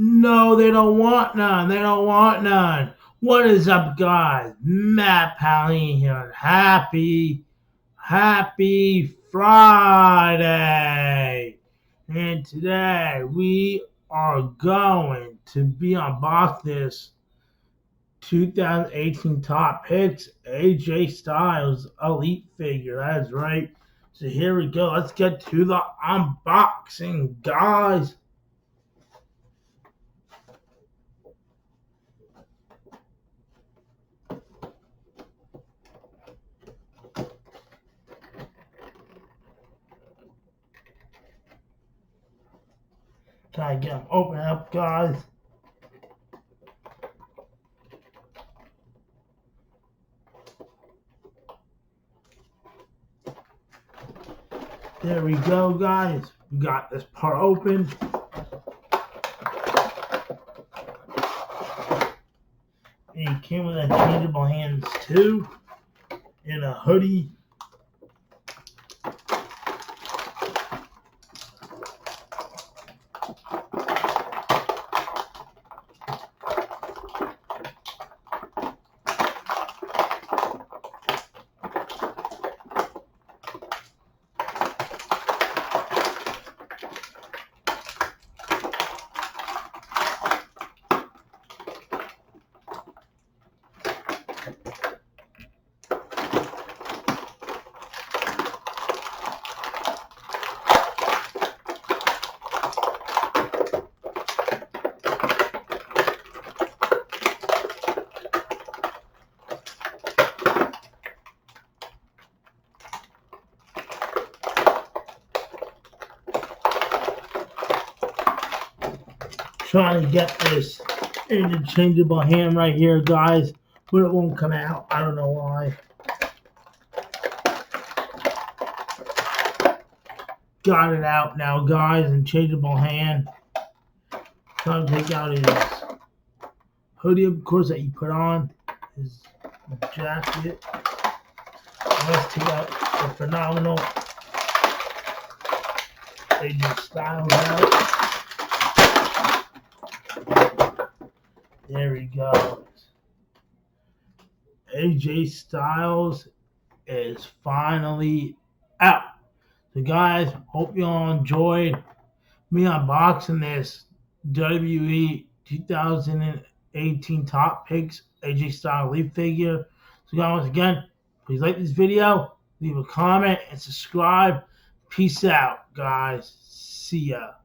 No, they don't want none. They don't want none. What is up, guys? Matt Paolini here. Happy Friday. And today we are going to be unboxing this 2018 Top Picks AJ Styles Elite figure. That is right. So here we go. Let's get to the unboxing, guys. Try to get them open up, guys. There we go, guys. We got this part open. And he came with interchangeable hands too. And a hoodie. Trying to get this interchangeable hand right here, guys, but it won't come out. I don't know why. Got it out now, guys. Interchangeable hand. Trying to take out his hoodie, of course, that you put on, his jacket. Let's take out the phenomenal AJ Styles out. There we go. AJ Styles is finally out. So guys, hope you all enjoyed me unboxing this WWE 2018 Top Picks AJ Styles Elite figure. So guys, once again, please like this video, leave a comment, and subscribe. Peace out, guys. See ya.